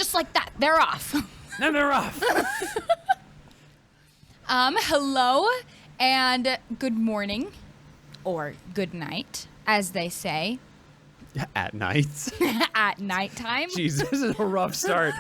just like that, they're off. No, they're off. Hello and good morning, or good night, as they say. At night. At nighttime. Jeez, this is a rough start.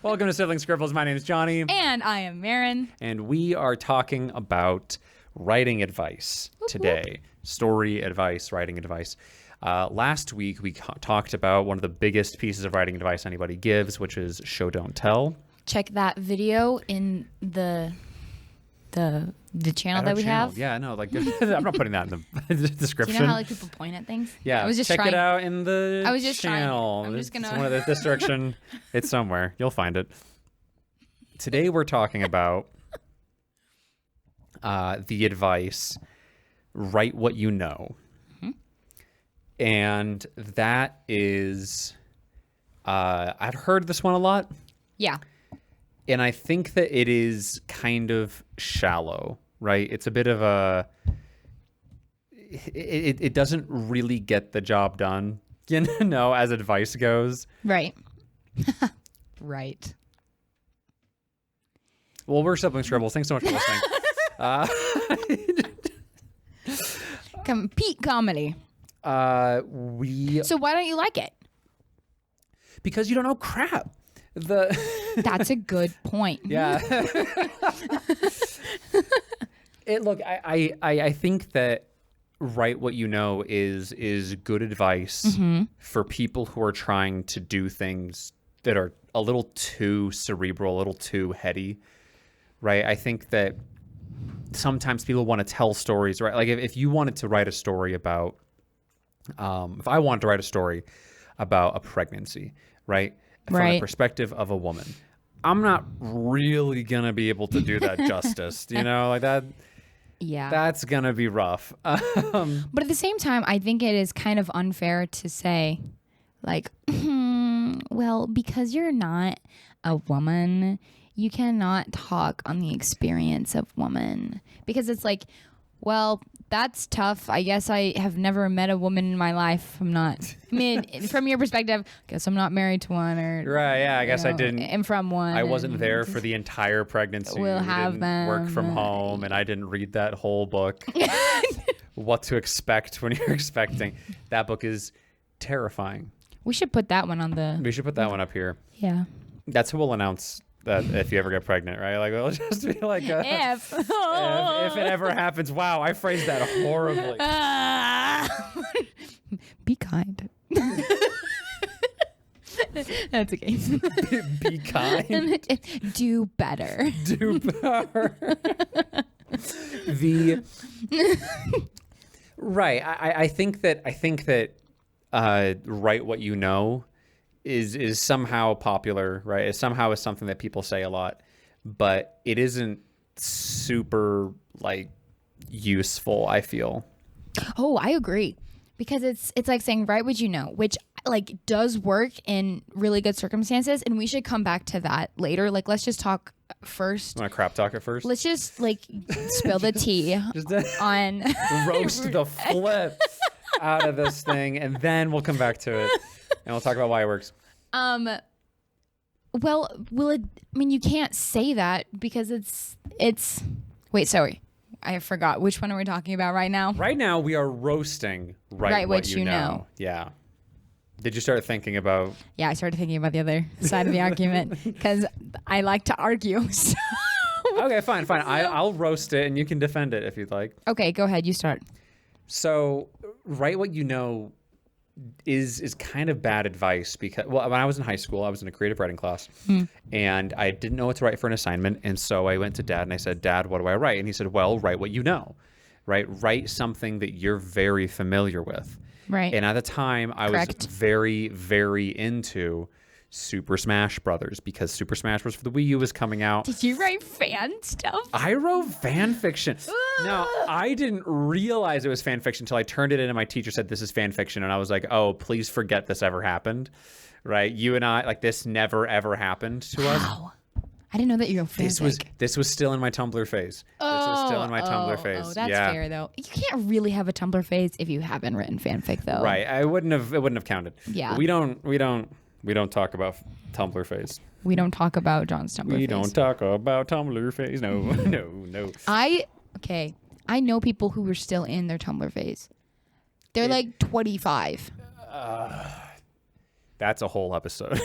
Welcome to Sibling Scribbles. My name is Johnny. And I am Marin. And we are talking about writing advice today. Story advice, writing advice. Last week, we talked about one of the biggest pieces of writing advice anybody gives, which is show, don't tell. Check that video in the channel that we have. Yeah, no, like I'm not putting that in the description. Do you know how like people point at things? Yeah, I was just check trying. it out in the I was just channel. Trying. I'm just gonna. It's one of this direction. It's somewhere. You'll find it. Today we're talking about the advice: write what you know, and that is, I've heard this one a lot. Yeah. And I think that it is kind of shallow, right? It's a bit of a... It doesn't really get the job done, you know, as advice goes. Right. Right. Well, we're Sibling Scribbles. Thanks so much for listening. Peak comedy. So why don't you like it? Because you don't know crap. That's a good point. Yeah. Look, I think that write what you know is good advice for people who are trying to do things that are a little too cerebral, a little too heady, right? I think that sometimes people want to tell stories, right? Like if you wanted to write a story about, if I wanted to write a story about a pregnancy, right? From the perspective of a woman, I'm not really gonna be able to do that justice, you know, like that. Yeah, that's gonna be rough. But at the same time, I think it is kind of unfair to say, like, well, because you're not a woman, you cannot talk on the experience of woman, because it's like, well, that's tough. I guess I have never met a woman in my life. I mean, from your perspective, I guess I'm not married to one, or right? Yeah, I guess I didn't. I'm from one. I wasn't there for the entire pregnancy. We'll have them. Work from home, and I didn't read that whole book. What to expect when you're expecting. That book is terrifying. We should put that one on the. We should put that one up here. Yeah. That's who we'll announce. That if you ever get pregnant, right? Like, it'll just be like if it ever happens. Wow, I phrased that horribly. Be kind. That's okay. Be kind. Do better. Do better. Right. I think that write what you know is somehow popular, right? It somehow is something that people say a lot, but it isn't super like useful, I feel. Oh, I agree. Because it's like saying write what you know, which like does work in really good circumstances, and we should come back to that later. Like, let's just talk first. Want to crap talk it first? Let's just like spill the tea on roast the flip out of this thing, and then we'll come back to it. And we'll talk about why it works. Well, will it? I mean, you can't say that because it's. Wait, sorry, I forgot. Which one are we talking about right now? Right now, we are roasting write what you know. Yeah. Did you start thinking about? Yeah, I started thinking about the other side of the argument because I like to argue. So. Okay, fine. I'll roast it, and you can defend it if you'd like. Okay, go ahead. You start. So, write what you know is kind of bad advice because, well, when I was in high school, I was in a creative writing class and I didn't know what to write for an assignment. And so I went to Dad and I said, Dad, what do I write? And he said, well, write what you know, right? Write something that you're very familiar with. Right. And at the time I was very, very into Super Smash Brothers because Super Smash Bros. For the Wii U was coming out. Did you write fan stuff? I wrote fan fiction. Now, I didn't realize it was fan fiction until I turned it in and my teacher said, this is fan fiction. And I was like, oh, please forget this ever happened. Right? You and I, like, this never, ever happened to us. Wow. I didn't know that you wrote fanfic. This was still in my Tumblr phase. This was still in my Tumblr phase. Oh, that's fair though. You can't really have a Tumblr phase if you haven't written fanfic though. Right. It wouldn't have counted. Yeah. We don't We don't talk about Tumblr phase. We don't talk about John's Tumblr phase. We don't talk about Tumblr phase. No, no. I know people who were still in their Tumblr phase. They're like 25. That's a whole episode.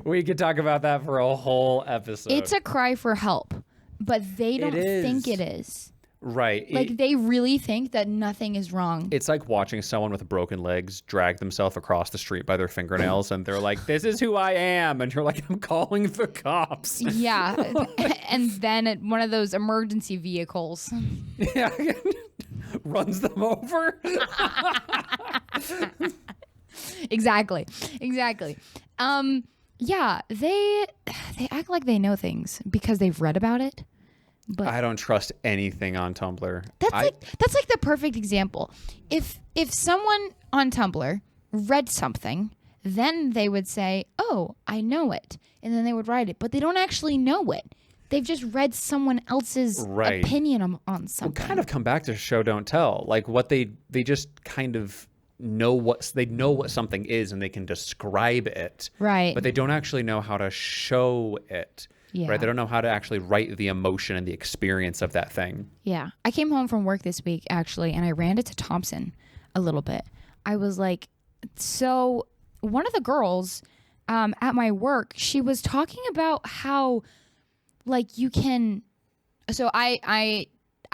We could talk about that for a whole episode. It's a cry for help, but they don't think it is. Right. Like they really think that nothing is wrong. It's like watching someone with broken legs drag themselves across the street by their fingernails and they're like, this is who I am. And you're like, I'm calling the cops. Yeah. And then one of those emergency vehicles. Yeah. Runs them over. Exactly. Yeah, they act like they know things because they've read about it. But I don't trust anything on Tumblr. That's like the perfect example. If someone on Tumblr read something, then they would say, "Oh, I know it," and then they would write it. But they don't actually know it. They've just read someone else's opinion on something. We'll kind of come back to show don't tell. Like what they just kind of know what something is and they can describe it. Right. But they don't actually know how to show it. Yeah. Right. They don't know how to actually write the emotion and the experience of that thing. Yeah. I came home from work this week, actually, and I ran into Thompson a little bit. I was like, so one of the girls at my work, she was talking about how, like, you can... So I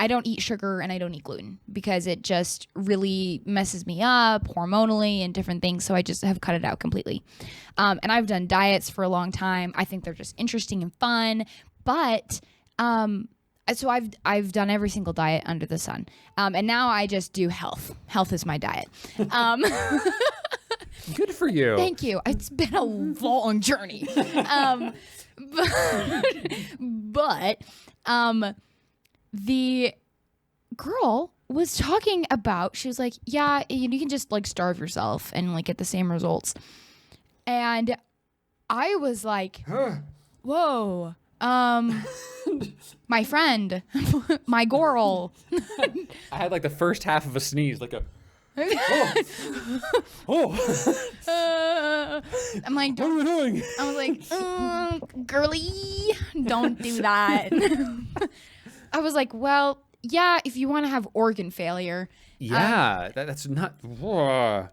don't eat sugar and I don't eat gluten because it just really messes me up hormonally and different things. So I just have cut it out completely. And I've done diets for a long time. I think they're just interesting and fun. But so I've done every single diet under the sun. And now I just do health. Health is my diet. Good for you. Thank you. It's been a long journey. But the girl was talking about, she was like, yeah, you can just like starve yourself and like get the same results. And I was like, whoa, my friend, my girl. I had like the first half of a sneeze, like a, I'm like, what are we doing? I was like, girly, don't do that. I was like, well, yeah, if you want to have organ failure. Yeah, that's not.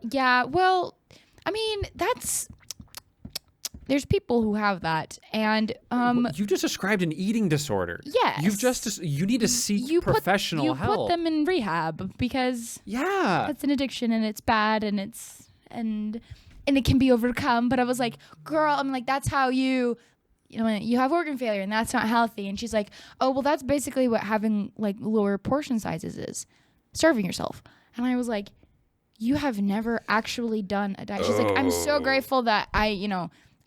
Yeah, well, I mean, there's people who have that, and you just described an eating disorder. Yes, you need to seek professional help. You put them in rehab because it's an addiction and it's bad and and it can be overcome. But I was like, girl, I'm like, that's how you have organ failure and that's not healthy. And she's like, oh, well, that's basically what having like lower portion sizes is, starving yourself. And I was like, you have never actually done a diet. She's like, I'm so grateful that I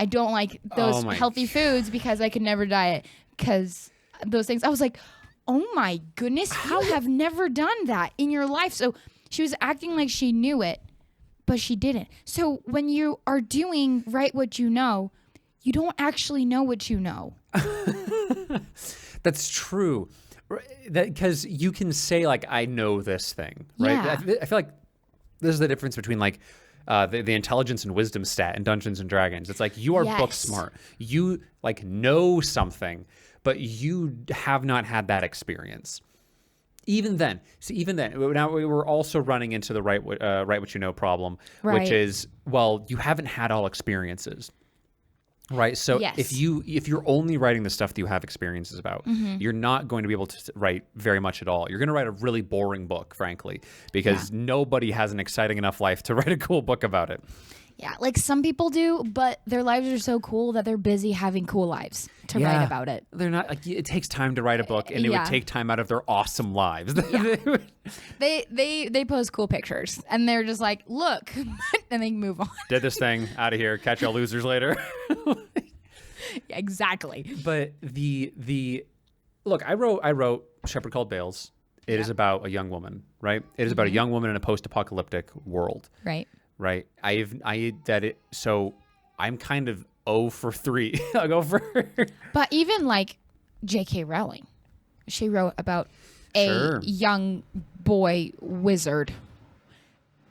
don't like those healthy foods because I could never diet because those things. I was like, oh my goodness, you have never done that in your life. So she was acting like she knew it, but she didn't. So when you are doing right what you know, you don't actually know what you know. That's true. Because you can say, like, I know this thing, right? Yeah. I feel like this is the difference between, like, the intelligence and wisdom stat in Dungeons and Dragons. It's like you are book smart. You, like, know something, but you have not had that experience. Even then, now we're also running into the write what you know problem, which is, well, you haven't had all experiences. Right. So if you're only writing the stuff that you have experiences about, you're not going to be able to write very much at all. You're going to write a really boring book, frankly, because nobody has an exciting enough life to write a cool book about it. Yeah, like some people do, but their lives are so cool that they're busy having cool lives to write about it. They're not like, it takes time to write a book, and it would take time out of their awesome lives. They post cool pictures, and they're just like, look, and they move on. Did this thing, out of here, catch y'all losers later. Yeah, exactly. But the look, I wrote Shepherd Called Bales. It is about a young woman, right? It is about a young woman in a post-apocalyptic world. Right. Right. So I'm kind of 0 for 3. I'll go for her. But even like J.K. Rowling, she wrote about a young boy wizard.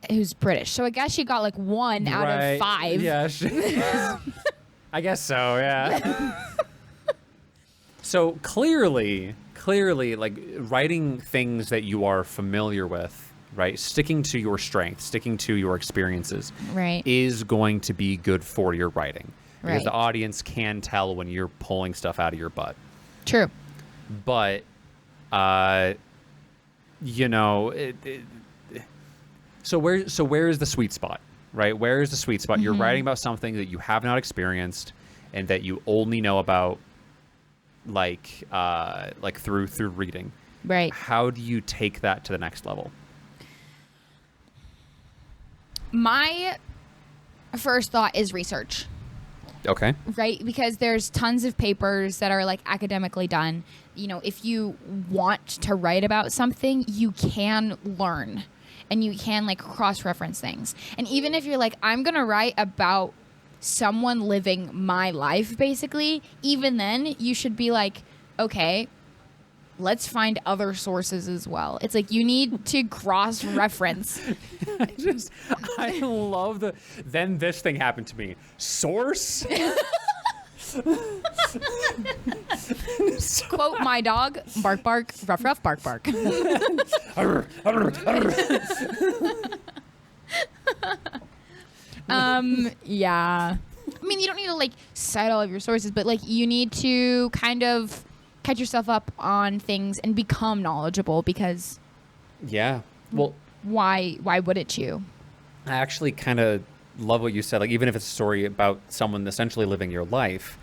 who's British. So I guess she got like 1 out of 5. Yeah. I guess so, yeah. So clearly, like writing things that you are familiar with, right? Sticking to your strengths, sticking to your experiences, Right. is going to be good for your writing. Because Right. the audience can tell when you're pulling stuff out of your butt. True. But, so where is the sweet spot, right? Where is the sweet spot? You're writing about something that you have not experienced and that you only know about, like through reading. Right. How do you take that to the next level? My first thought is research. Okay. Right? Because there's tons of papers that are like academically done. If you want to write about something, you can learn and you can like cross-reference things. And even if you're like, I'm going to write about someone living my life, basically, even then you should be like, okay, let's find other sources as well. It's like you need to cross-reference. I love then this thing happened to me. Source? Quote my dog, bark, bark, ruff, ruff, bark, bark. Yeah. I mean, you don't need to like cite all of your sources, but like you need to kind of catch yourself up on things and become knowledgeable because Yeah. Well, why wouldn't you? I actually kind of love what you said. Like, even if it's a story about someone essentially living your life,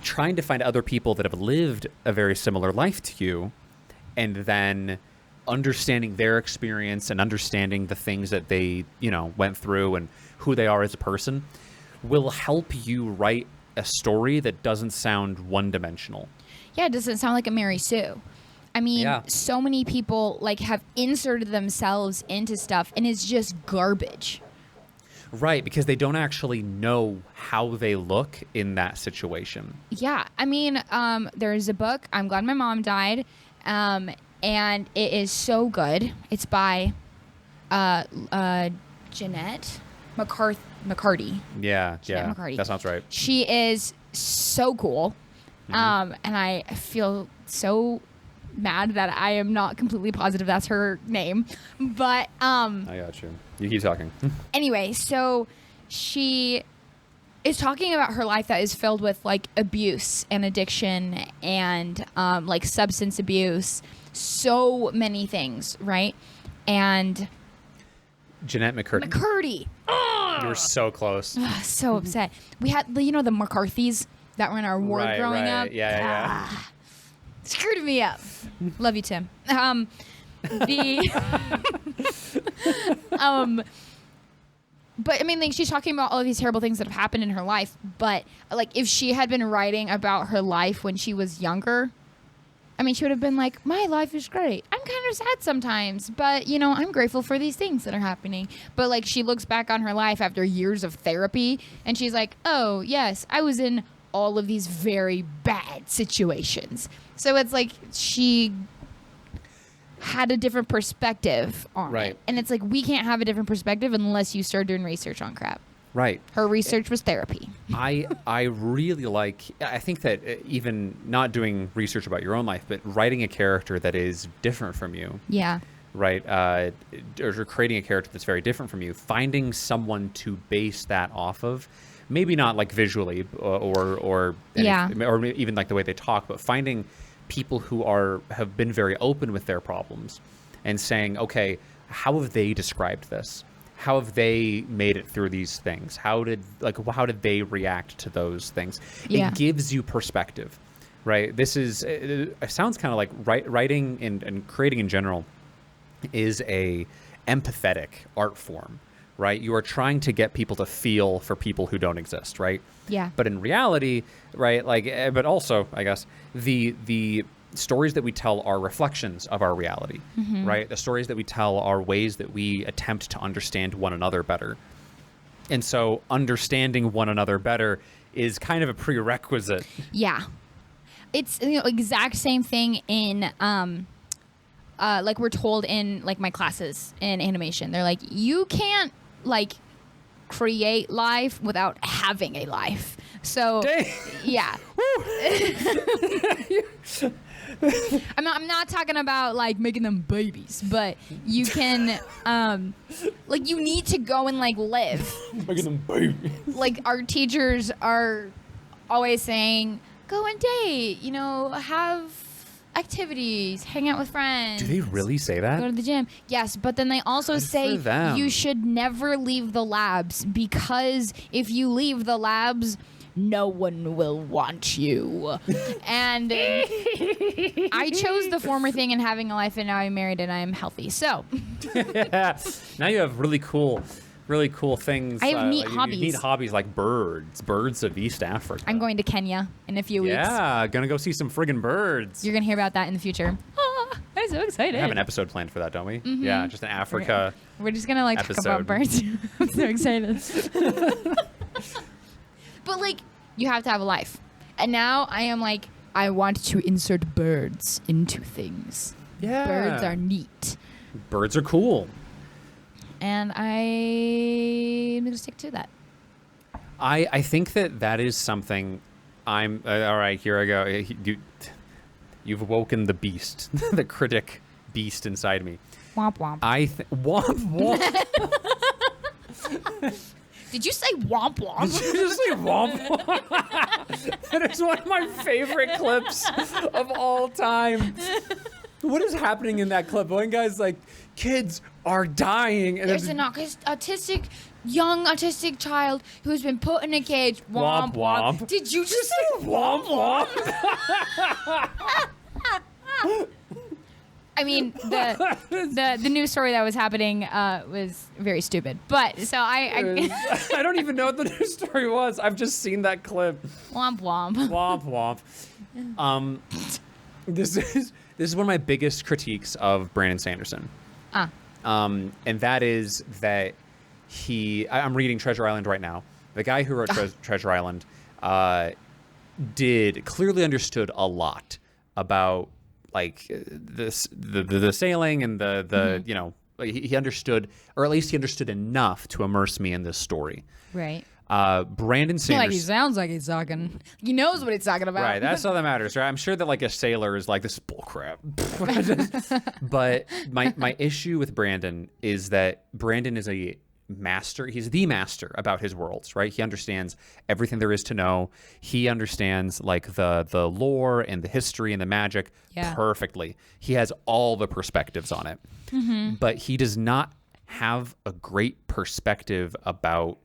trying to find other people that have lived a very similar life to you, and then understanding their experience and understanding the things that they, went through and who they are as a person will help you write a story that doesn't sound one-dimensional. Yeah, it doesn't sound like a Mary Sue. I mean, Yeah. so many people like have inserted themselves into stuff and it's just garbage. Right, because they don't actually know how they look in that situation. Yeah, I mean, there's a book, I'm Glad My Mom Died, and it is so good. It's by Jeanette McCarty. Yeah, Jeanette McCarty. that sounds right. She is so cool, and I feel so mad that I am not completely positive that's her name, but I got you. You keep talking. anyway, so she is talking about her life that is filled with like abuse and addiction and like substance abuse, so many things, right? And Jeanette McCurdy. McCurdy, You were so close. so upset. We had the McCarthys that were in our ward Right, growing right. up. Yeah. Screwed me up. Love you, Tim. But I mean, like, she's talking about all of these terrible things that have happened in her life. But like, if she had been writing about her life when she was younger, I mean, she would have been like, my life is great. I'm kind of sad sometimes, but I'm grateful for these things that are happening. But like, she looks back on her life after years of therapy and she's like, oh yes, I was in all of these very bad situations. So it's like she had a different perspective on Right. it. And it's like, we can't have a different perspective unless you start doing research on crap. Right. Her research was therapy. I really I think that even not doing research about your own life, but writing a character that is different from you, Yeah. right? Or creating a character that's very different from you, finding someone to base that off of, maybe not like visually or even like the way they talk, but finding people who have been very open with their problems and saying, okay, how have they described this? How have they made it through these things? How did they react to those things? Yeah. It gives you perspective, right? It sounds kind of like writing and creating in general is a empathetic art form, right? You are trying to get people to feel for people who don't exist, right? Yeah. But in reality, right, but also, I guess, the stories that we tell are reflections of our reality, right? The stories that we tell are ways that we attempt to understand one another better. And so understanding one another better is kind of a prerequisite. Yeah. It's exact same thing in like we're told in like my classes in animation. They're like, you can't like create life without having a life. So yeah. I'm not talking about like making them babies, but you can like you need to go and like live. Making them babies. Like our teachers are always saying, go and date, you know, have activities, hang out with friends. Do they really say that? Go to the gym. Yes, but then they also say you should never leave the labs, because if you leave the labs, no one will want you. And I chose the former thing and having a life, and now I'm married and I'm healthy. So yeah. Now you have really cool things. I have neat like hobbies. Neat hobbies like birds of East Africa. I'm going to Kenya in a few weeks. Yeah, gonna go see some friggin' birds. You're going to hear about that in the future. Oh, I'm so excited. We have an episode planned for that, don't we? Mm-hmm. Yeah, just an Africa. We're just going to like episode. talk about birds. I'm so excited. But like, you have to have a life. And now I am like, I want to insert birds into things. Yeah. Birds are neat. Birds are cool. And I'm going to stick to that. I think that is something I'm... all right, here I go. You've awoken the beast, the critic beast inside me. Womp womp. Womp womp. Did you say womp womp? Did you just say womp womp? That is one of my favorite clips of all time. What is happening in that clip? One guy's like, kids are dying. And There's an young autistic child who's been put in a cage. Womp womp. Did you just say womp womp? I mean, the news story that was happening was very stupid. But so I don't even know what the news story was. I've just seen that clip. Womp womp. Womp womp. This is one of my biggest critiques of Brandon Sanderson. And that is that I'm reading Treasure Island right now. The guy who wrote Treasure Island clearly understood a lot about like the sailing and the you know, he understood, or at least he understood enough to immerse me in this story. Right. Brandon Sanderson. Like he sounds like he's talking. He knows what he's talking about. Right. That's all that matters, right? I'm sure that like a sailor is like, this is bullcrap. But my issue with Brandon is that Brandon is a master. He's the master about his worlds, right? He understands everything there is to know. He understands like the lore and the history and the magic perfectly. He has all the perspectives on it. Mm-hmm. But he does not have a great perspective about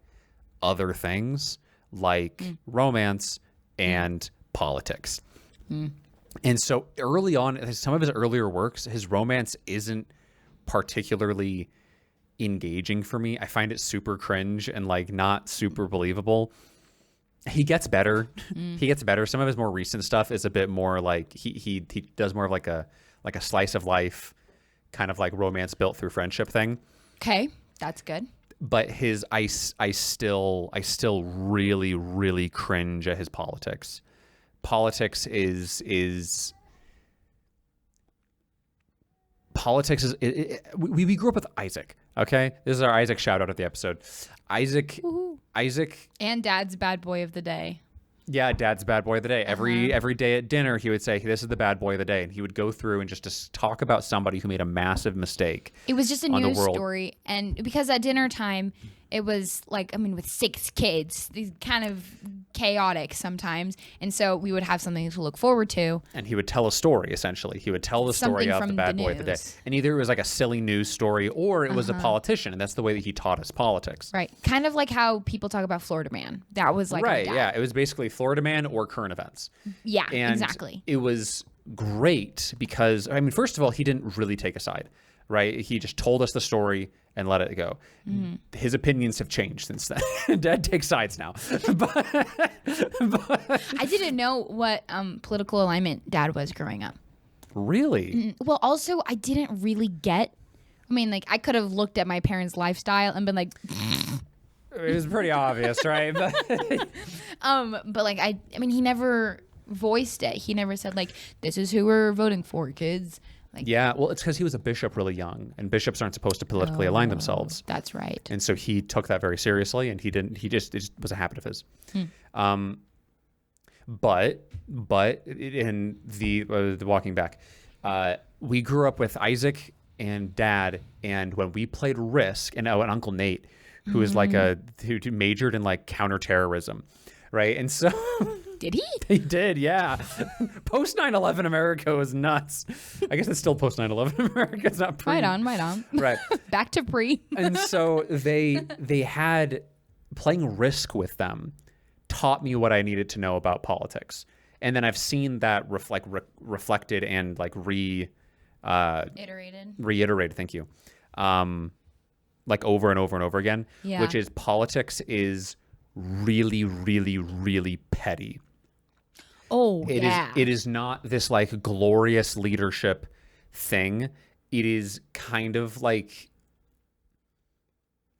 other things like romance and politics. And so early on, some of his earlier works, his romance isn't particularly engaging for me. I find it super cringe and like not super believable. He gets better. He gets better. Some of his more recent stuff is a bit more like he does more of like a slice of life kind of like romance built through friendship thing. Okay, that's good. But I still really, really cringe at his politics. Politics is we grew up with Isaac. Okay, this is our Isaac shout out of the episode. Isaac and Dad's bad boy of the day. Yeah, Dad's bad boy of the day. Every day at dinner, he would say, "This is the bad boy of the day," and he would go through and just talk about somebody who made a massive mistake. It was just a news story, and because at dinner time, it was like, I mean, with 6 kids, these kind of chaotic sometimes, and so we would have something to look forward to. And he would tell a story. Essentially, he would tell the story of the bad boy of the day, and either it was like a silly news story or it was a politician, and that's the way that he taught us politics. Right, kind of like how people talk about Florida Man. That was like right. Yeah, it was basically Florida Man or current events. Yeah, and exactly. It was great because, I mean, first of all, he didn't really take a side, right? He just told us the story and let it go. Mm-hmm. His opinions have changed since then. Dad takes sides now. but I didn't know what political alignment Dad was growing up. Really? Well, also, I didn't really get, I mean, like, I could have looked at my parents' lifestyle and been like... It was pretty obvious, right? But like, I mean, he never voiced it. He never said, like, this is who we're voting for, kids. Like, yeah, well, it's because he was a bishop really young, and bishops aren't supposed to politically align themselves. That's right. And so he took that very seriously, and he didn't. It just was a habit of his. But in the walking back, we grew up with Isaac and Dad, and when we played Risk, and Uncle Nate, who is like who majored in like counterterrorism, right? And so. Did he? He did, yeah. Post 9/11 America was nuts. I guess it's still post 9/11 America. It's not pre. Right on. Right. Back to pre. And so they had playing Risk with them taught me what I needed to know about politics. And then I've seen that reflected and like reiterated. Thank you. Like over and over and over again. Yeah. Which is politics is really, really, really petty. Oh, It is not this like glorious leadership thing. It is kind of like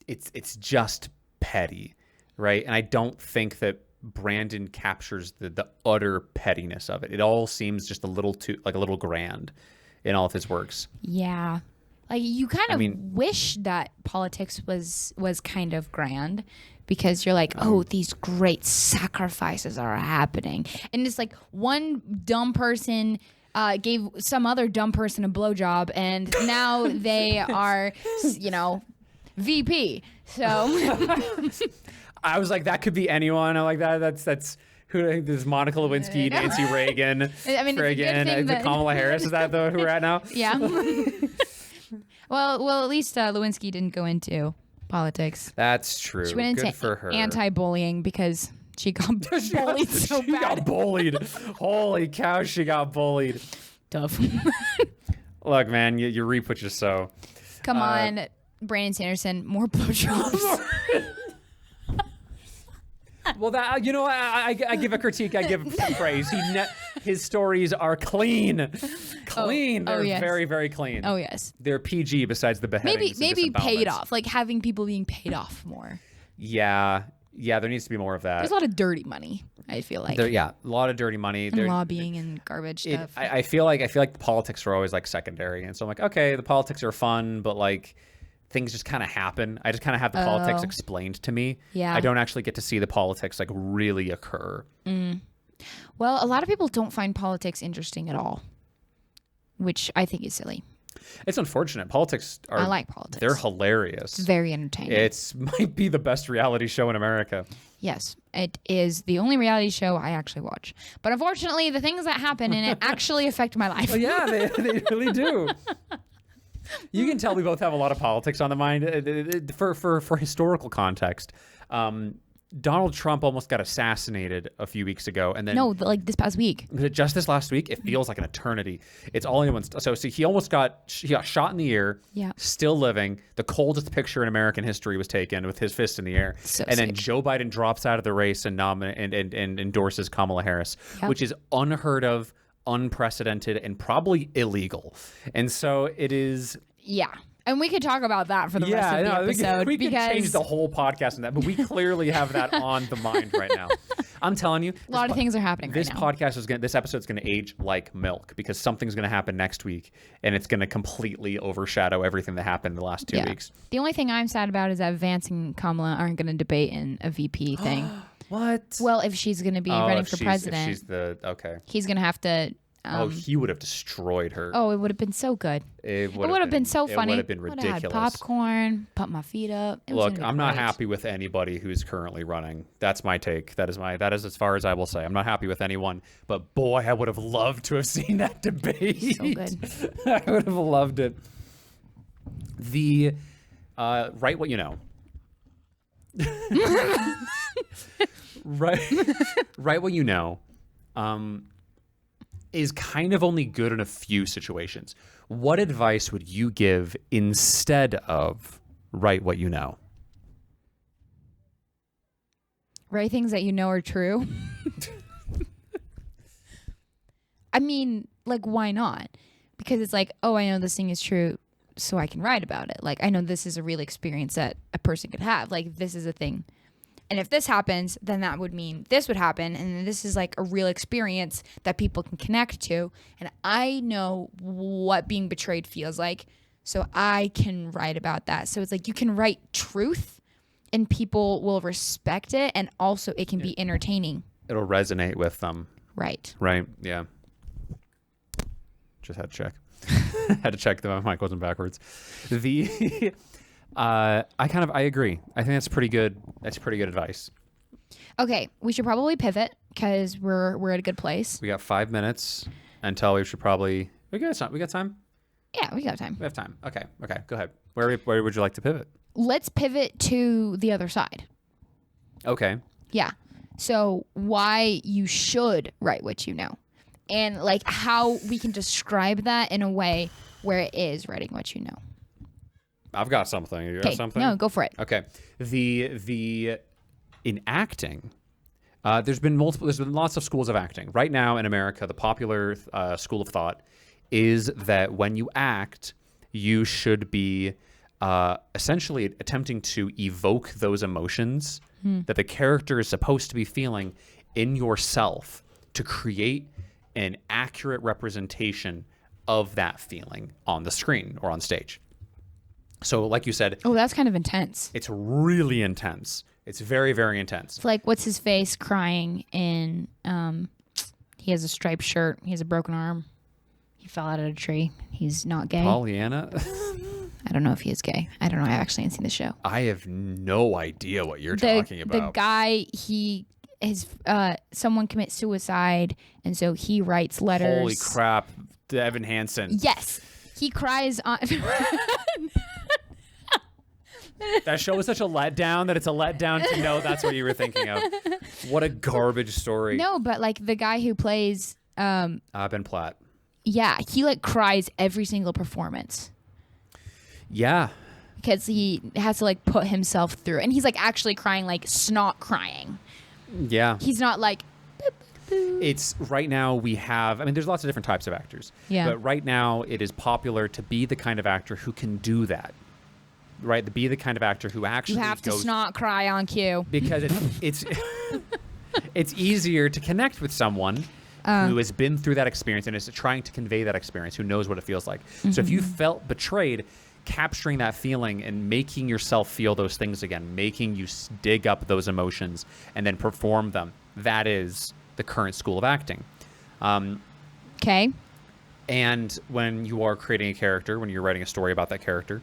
it's just petty, right? And I don't think that Brandon captures the utter pettiness of it. It all seems just a little grand in all of his works. Yeah. Like you kind of wish that politics was kind of grand, because you're like, oh, these great sacrifices are happening. And it's like one dumb person gave some other dumb person a blowjob, and now they are, VP. So I was like, that could be anyone. I like that. That's who. This Monica Lewinsky, Nancy Reagan, friggin' Kamala Harris. Is that who we're at now? Yeah. Well, at least Lewinsky didn't go into politics. That's true. She went Good into for her. Anti-bullying because she got bullied so bad. She got bullied. Holy cow, she got bullied. Tough. Look, man, you reap what you sow. Come on, Brandon Sanderson, more blowjobs. Well, that I give a critique. I give some praise. His stories are clean. They're yes. very, very clean. Oh yes. They're PG besides the beheadings. Maybe paid off, like having people being paid off more. Yeah. There needs to be more of that. There's a lot of dirty money, I feel like. A lot of dirty money. And lobbying and garbage stuff. I feel like the politics are always like secondary, and so I'm like, okay, the politics are fun, but like things just kind of happen. I just kind of have the politics explained to me. Yeah. I don't actually get to see the politics like really occur. Well, a lot of people don't find politics interesting at all, which I think is silly. It's unfortunate. I like politics. They're hilarious. It's very entertaining. It might be the best reality show in America. Yes, it is the only reality show I actually watch. But unfortunately, the things that happen in it actually affect my life. Oh, yeah, they really do. You can tell we both have a lot of politics on the mind. For historical context, Donald Trump almost got assassinated a few weeks ago, and then like this past week. Just this last week, it feels like an eternity. It's all anyone's. So he almost got shot in the ear. Yeah, still living. The coldest picture in American history was taken with his fist in the air, then Joe Biden drops out of the race and endorses Kamala Harris, which is unheard of, unprecedented, and probably illegal. And so it is. Yeah. And we could talk about that for the rest of the episode. We could change the whole podcast in that, but we clearly have that on the mind right now. I'm telling you, a lot of things are happening right now. This episode's going to age like milk, because something's going to happen next week, and it's going to completely overshadow everything that happened in the last 2 weeks. The only thing I'm sad about is that Vance and Kamala aren't going to debate in a VP thing. What? Well, if she's going to be running for president, he's going to have to. He would have destroyed her. Oh, it would have been so good. It would have been so funny. It would have been ridiculous. Had popcorn, put my feet up. Look, I'm not happy with anybody who's currently running. That's my take. That is as far as I will say. I'm not happy with anyone, but boy, I would have loved to have seen that debate. So good. I would have loved it. The write what you know. Write what you know. Is kind of only good in a few situations. What advice would you give instead of write what you know? Write things that you know are true. I mean, like, why not? Because it's like, oh, I know this thing is true, so I can write about it. Like, I know this is a real experience that a person could have. Like, this is a thing. And if this happens, then that would mean this would happen. And this is like a real experience that people can connect to. And I know what being betrayed feels like. So I can write about that. So it's like you can write truth and people will respect it. And also it can be entertaining. It'll resonate with them. Right. Right. Yeah. Just had to check. Had to check that my mic wasn't backwards. I agree. I think that's pretty good. That's pretty good advice. Okay, we should probably pivot because we're at a good place. We got 5 minutes until we should probably. We got time. Yeah, we got time. We have time. Okay. Go ahead. Where would you like to pivot? Let's pivot to the other side. Okay. Yeah. So why you should write what you know, and like how we can describe that in a way where it is writing what you know. I've got something. You got something? No, go for it. Okay. In acting, there's been lots of schools of acting. Right now in America, the popular school of thought is that when you act, you should be essentially attempting to evoke those emotions that the character is supposed to be feeling in yourself to create an accurate representation of that feeling on the screen or on stage. So like you said, oh, that's kind of intense. it's really intense. It's very, very intense. It's like, what's his face crying in, he has a striped shirt. He has a broken arm. He fell out of a tree. He's not gay. Pollyanna? I don't know if he is gay. I don't know. I actually haven't seen the show. I have no idea what you're talking about. The guy, someone commits suicide, and so he writes letters. Holy crap. Evan Hansen. Yes. He cries on... That show was such a letdown that it's a letdown to know that's what you were thinking of. What a garbage story. No, but like the guy who plays... Ben Platt. Yeah, he like cries every single performance. Yeah. Because he has to like put himself through. And he's like actually crying, like snot crying. Yeah. He's not like... It's right now we have, I mean, there's lots of different types of actors. Yeah. But right now it is popular to be the kind of actor who can do that. Right? To be the kind of actor who actually You have to snot cry on cue. Because it's it's easier to connect with someone who has been through that experience and is trying to convey that experience, who knows what it feels like. Mm-hmm. So if you felt betrayed, capturing that feeling and making yourself feel those things again, making you dig up those emotions and then perform them, that is the current school of acting. Okay. And when you are creating a character, when you're writing a story about that character,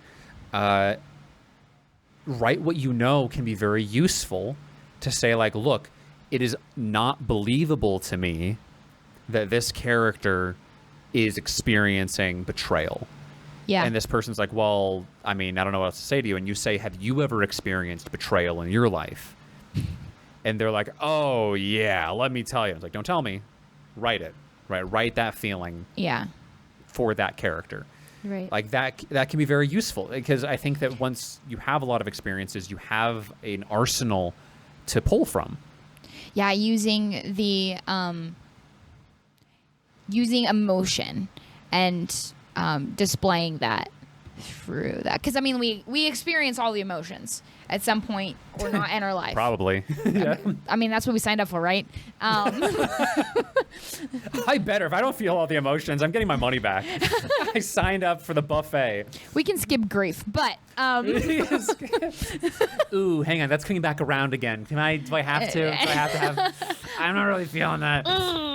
write what you know can be very useful to say, like, look, it is not believable to me that this character is experiencing betrayal. Yeah. And this person's like, well, I mean, I don't know what else to say to you. And you say, have you ever experienced betrayal in your life? And they're like, oh, yeah, let me tell you. I was like, don't tell me. Write it. Right? Write that feeling for that character. Right. Like that can be very useful because I think that once you have a lot of experiences, you have an arsenal to pull from. Yeah, using emotion and displaying that through that. Because, I mean, we experience all the emotions at some point or not in our life. Probably. Yeah. I mean, that's what we signed up for, right? I better. If I don't feel all the emotions, I'm getting my money back. I signed up for the buffet. We can skip grief, but... Ooh, hang on. That's coming back around again. Do I have to? Do I have to have... I'm not really feeling that.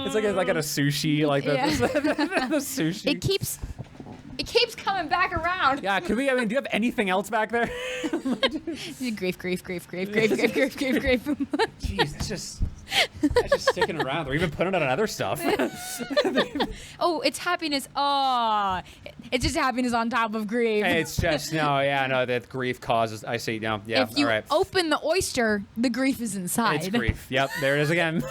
It's like at a sushi, like the sushi. It keeps coming back around. Yeah, do you have anything else back there? Grief. Jeez, it's just sticking around. They're even putting it on other stuff. Oh, it's happiness. Oh, it's just happiness on top of grief. It's just, that grief causes, I see, no, yeah, if you all right. open the oyster, the grief is inside. It's grief. Yep, there it is again.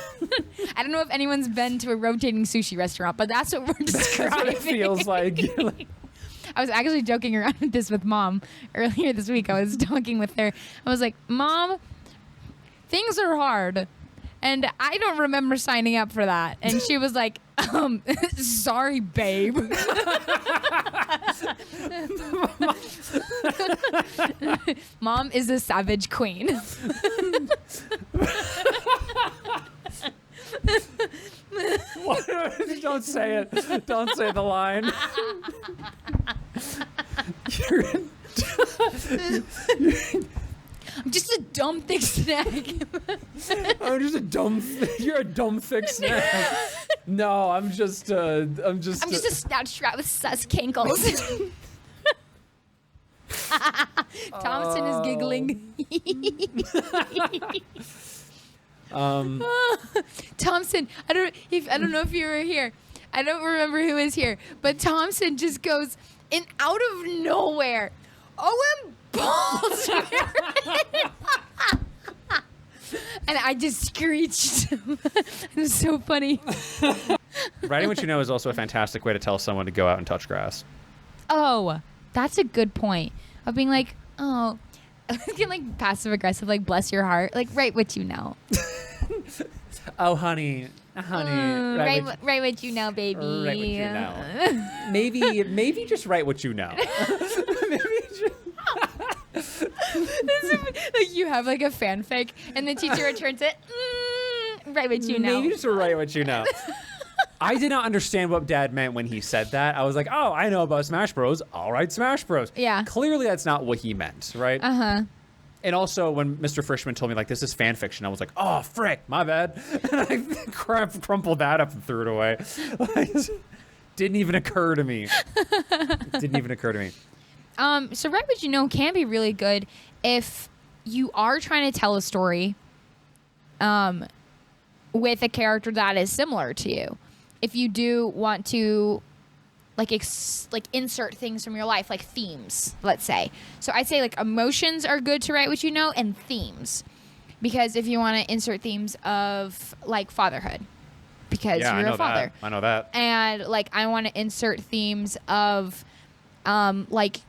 I don't know if anyone's been to a rotating sushi restaurant, but that's what we're describing. That's what it feels like. I was actually joking around with this with Mom earlier this week. I was talking with her. I was like, Mom, things are hard. And I don't remember signing up for that. And she was like, sorry, babe. Mom is a savage queen. Don't say it. Don't say the line. I'm just a dumb thick snack. I'm just a dumb. You're a dumb thick snack. No, I'm just a snatch rat with sus kinkles. Thompson is giggling. Thompson, I don't know if you were here. I don't remember who was here, but Thompson just goes in out of nowhere. OM balls. And I just screeched. It was so funny. Writing what you know is also a fantastic way to tell someone to go out and touch grass. Oh, that's a good point. Of being like, oh, getting like passive aggressive, like bless your heart, like write what you know. Oh, honey, write what you know, baby. Write what you know. maybe just write what you know. Like you have like a fanfic, and the teacher returns it. Write what you know. Maybe just write what you know. I did not understand what Dad meant when he said that. I was like, oh, I know about Smash Bros. I'll write Smash Bros. Yeah. Clearly, that's not what he meant, right? Uh-huh. And also, when Mr. Frischman told me, like, this is fan fiction, I was like, oh, frick, my bad. And I crumpled that up and threw it away. Didn't even occur to me. So Write What You Know can be really good if you are trying to tell a story with a character that is similar to you. If you do want to like insert things from your life, like themes, let's say. So I'd say like emotions are good to write what you know, and themes. Because if you want to insert themes of like fatherhood, because you're a father. I know that. And like I want to insert themes of like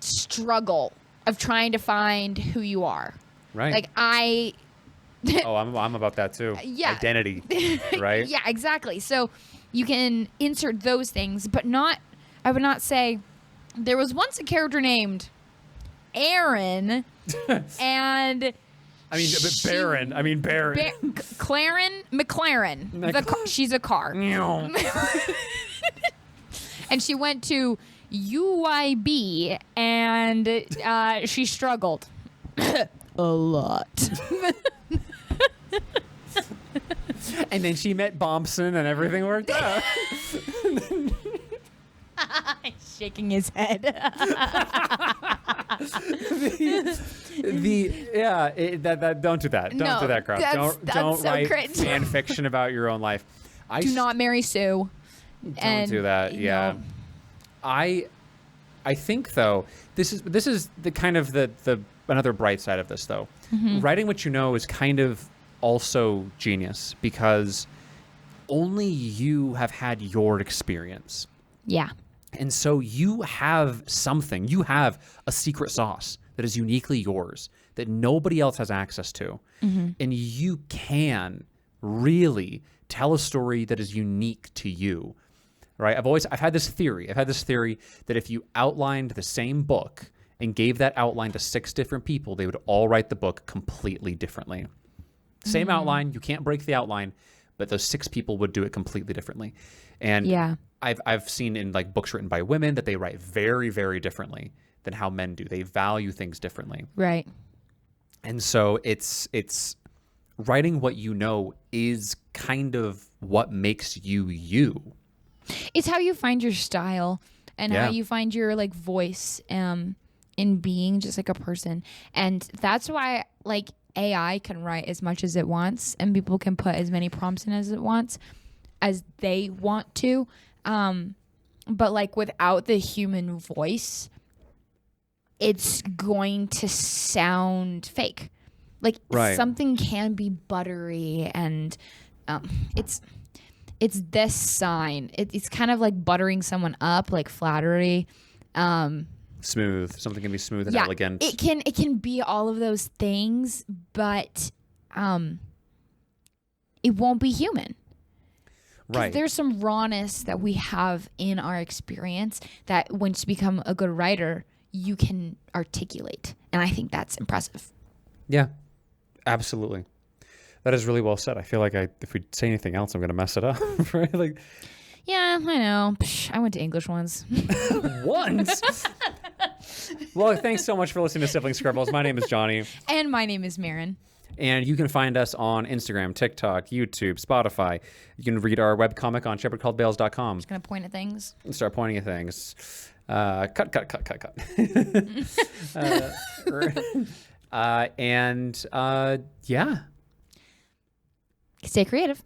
struggle of trying to find who you are. Right. Like I'm about that too. Yeah. Identity. Right? Yeah, exactly. So you can insert those things, but I would not say there was once a character named Aaron and Baron. McLaren. She's a car. And she went to UYB and she struggled a lot. And then she met Bompson and everything worked out. Shaking his head. Don't do that. Don't do that crap. Don't so write cringe. fan fiction about your own life. Do not marry Sue. Don't do that. Yeah. No. I think though this is the kind of the another bright side of this though. Mm-hmm. Writing what you know is kind of also genius because only you have had your experience. Yeah. And so you have something, you have a secret sauce that is uniquely yours that nobody else has access to. Mm-hmm. And you can really tell a story that is unique to you, right? I've had this theory that if you outlined the same book and gave that outline to 6 different people, they would all write the book completely differently. Same outline, you can't break the outline, but those 6 people would do it completely differently. And yeah. I've seen in like books written by women that they write very, very differently than how men do. They value things differently. Right. And so it's writing what you know is kind of what makes you you. It's how you find your style and how you find your like voice in being just like a person. And that's why like AI can write as much as it wants and people can put as many prompts in as it wants as they want to. But like without the human voice, it's going to sound fake. Like something can be buttery and it's this sign. It's kind of like buttering someone up, like flattery. Smooth. Something can be smooth and elegant. It can be all of those things, but it won't be human. Right. There's some rawness that we have in our experience that once you become a good writer, you can articulate. And I think that's impressive. Yeah. Absolutely. That is really well said. I feel like if we say anything else, I'm going to mess it up. Right? Like, Yeah, I know. Psh, I went to English once. once. Well, thanks so much for listening to Sibling Scribbles. My name is Johnny. And my name is Marin. And you can find us on Instagram, TikTok, YouTube, Spotify. You can read our webcomic on shepherdcalledbales.com. Just going to point at things. And start pointing at things. Cut. Yeah. Stay creative.